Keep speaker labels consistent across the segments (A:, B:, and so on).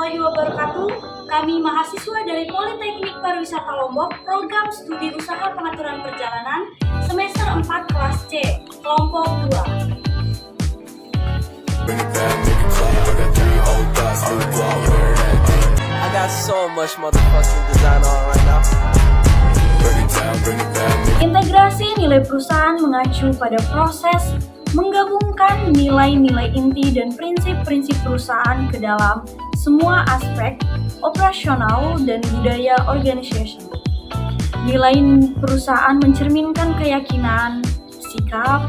A: warahmatullahi wabarakatuh. Kami mahasiswa dari Politeknik Pariwisata Lombok, program studi usaha pengaturan perjalanan, semester 4 kelas C, kelompok 2.
B: I got so much motherfucking design on right now.
A: Integrasi nilai perusahaan mengacu pada proses menggabungkan nilai-nilai inti dan prinsip-prinsip perusahaan ke dalam semua aspek operasional dan budaya organisasi. Nilai perusahaan mencerminkan keyakinan, sikap,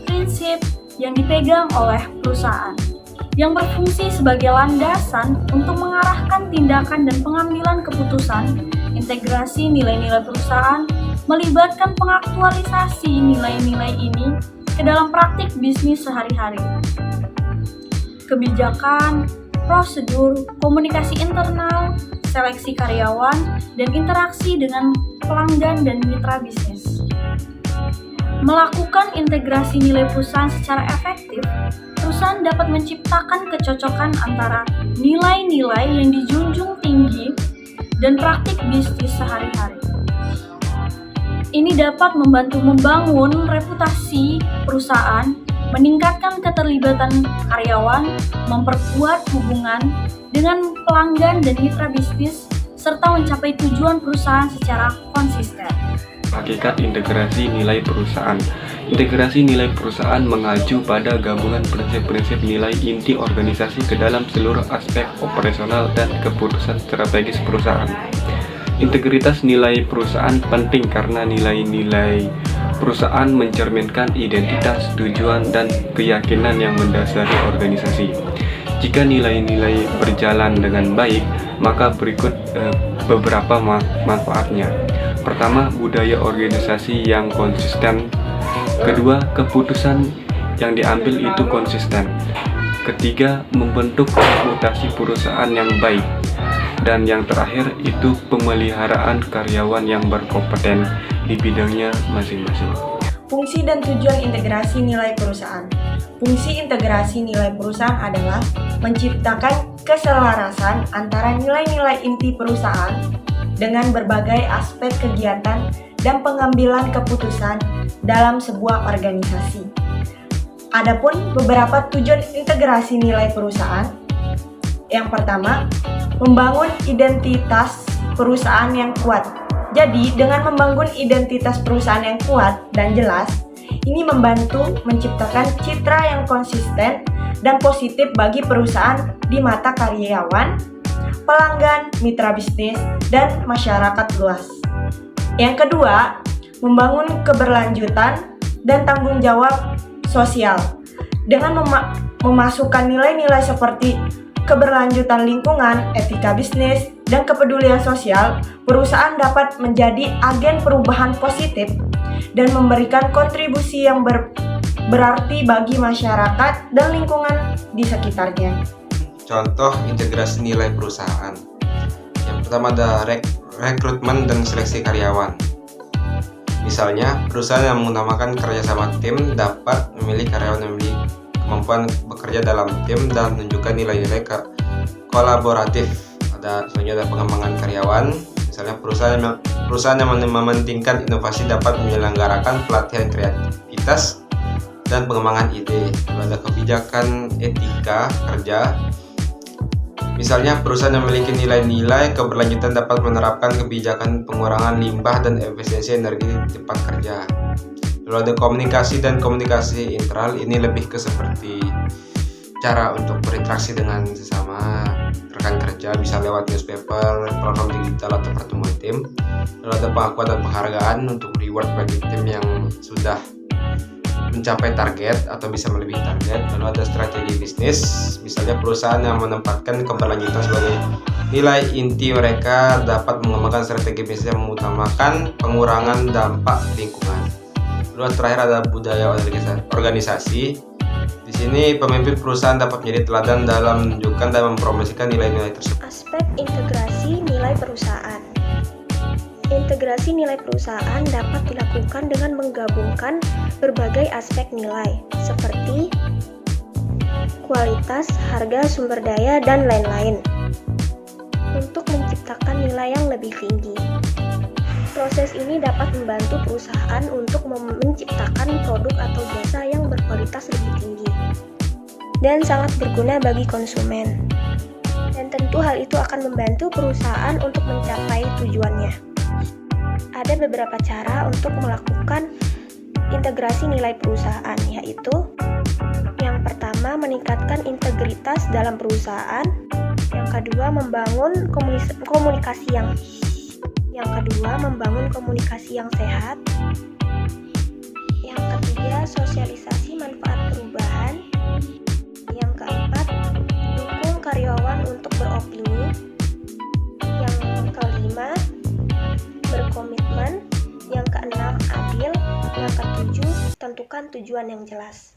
A: prinsip yang dipegang oleh perusahaan, yang berfungsi sebagai landasan untuk mengarahkan tindakan dan pengambilan keputusan. Integrasi nilai-nilai perusahaan melibatkan pengaktualisasi nilai-nilai ini ke dalam praktik bisnis sehari-hari. Kebijakan, prosedur, komunikasi internal, seleksi karyawan, dan interaksi dengan pelanggan dan mitra bisnis. Melakukan integrasi nilai perusahaan secara efektif, perusahaan dapat menciptakan kecocokan antara nilai-nilai yang dijunjung tinggi dan praktik bisnis sehari-hari. Ini dapat membantu membangun reputasi perusahaan, meningkatkan keterlibatan karyawan, memperkuat hubungan dengan pelanggan dan mitra bisnis, serta mencapai tujuan perusahaan secara konsisten.
C: Hakikat integrasi nilai perusahaan. Integrasi nilai perusahaan mengacu pada gabungan prinsip-prinsip nilai inti organisasi ke dalam seluruh aspek operasional dan keputusan strategis perusahaan. Integritas nilai perusahaan penting karena nilai-nilai perusahaan mencerminkan identitas, tujuan, dan keyakinan yang mendasari organisasi. Jika nilai-nilai berjalan dengan baik, maka berikut beberapa manfaatnya. Pertama, budaya organisasi yang konsisten. Kedua, keputusan yang diambil itu konsisten. Ketiga, membentuk reputasi perusahaan yang baik. Dan yang terakhir itu pemeliharaan karyawan yang berkompeten di bidangnya masing-masing.
D: Fungsi dan tujuan integrasi nilai perusahaan. Fungsi integrasi nilai perusahaan adalah menciptakan keselarasan antara nilai-nilai inti perusahaan dengan berbagai aspek kegiatan dan pengambilan keputusan dalam sebuah organisasi. Adapun beberapa tujuan integrasi nilai perusahaan. Yang pertama, membangun identitas perusahaan yang kuat. Jadi, dengan membangun identitas perusahaan yang kuat dan jelas, ini membantu menciptakan citra yang konsisten dan positif bagi perusahaan di mata karyawan, pelanggan, mitra bisnis, dan masyarakat luas. Yang kedua, membangun keberlanjutan dan tanggung jawab sosial. Dengan memasukkan nilai-nilai seperti keberlanjutan lingkungan, etika bisnis, dan kepedulian sosial, perusahaan dapat menjadi agen perubahan positif dan memberikan kontribusi yang berarti bagi masyarakat dan lingkungan di sekitarnya.
E: Contoh integrasi nilai perusahaan. Yang pertama ada rekrutmen dan seleksi karyawan. Misalnya, perusahaan yang mengutamakan kerjasama tim dapat memilih karyawan yang memiliki kemampuan bekerja dalam tim dan menunjukkan nilai-nilai kolaboratif. Selanjutnya ada pengembangan karyawan. Misalnya perusahaan yang mementingkan inovasi dapat menyelenggarakan pelatihan kreativitas dan pengembangan ide. Lalu ada kebijakan etika kerja. Misalnya perusahaan yang memiliki nilai-nilai keberlanjutan dapat menerapkan kebijakan pengurangan limbah dan efisiensi energi di tempat kerja. Lalu ada komunikasi dan komunikasi internal. Ini lebih ke seperti cara untuk berinteraksi dengan sesama rekan kerja, bisa lewat newspaper, platform digital, atau pertemuan tim. Lalu ada pengakuan dan penghargaan untuk reward bagi tim yang sudah mencapai target atau bisa melebihi target. Lalu ada strategi bisnis, misalnya perusahaan yang menempatkan keberlanjutan sebagai nilai inti mereka dapat mengembangkan strategi bisnis yang mengutamakan pengurangan dampak lingkungan. Lalu terakhir ada budaya organisasi. Di sini pemimpin perusahaan dapat menjadi teladan dalam menunjukkan dan mempromosikan nilai-nilai tersebut.
F: Aspek integrasi nilai perusahaan. Integrasi nilai perusahaan dapat dilakukan dengan menggabungkan berbagai aspek nilai, seperti kualitas, harga, sumber daya, dan lain-lain. untuk menciptakan nilai yang lebih tinggi. Proses ini dapat membantu perusahaan untuk menciptakan produk atau jasa yang berkualitas lebih tinggi dan sangat berguna bagi konsumen. Dan tentu hal itu akan membantu perusahaan untuk mencapai tujuannya. Ada beberapa cara untuk melakukan integrasi nilai perusahaan, yaitu yang pertama, meningkatkan integritas dalam perusahaan. Yang kedua, membangun komunikasi yang sehat. Yang ketiga, sosialisasi manfaat perubahan. Yang keempat, dukung karyawan untuk beropini. Yang kelima, berkomitmen. Yang keenam, adil. Yang ketujuh, tentukan tujuan yang jelas.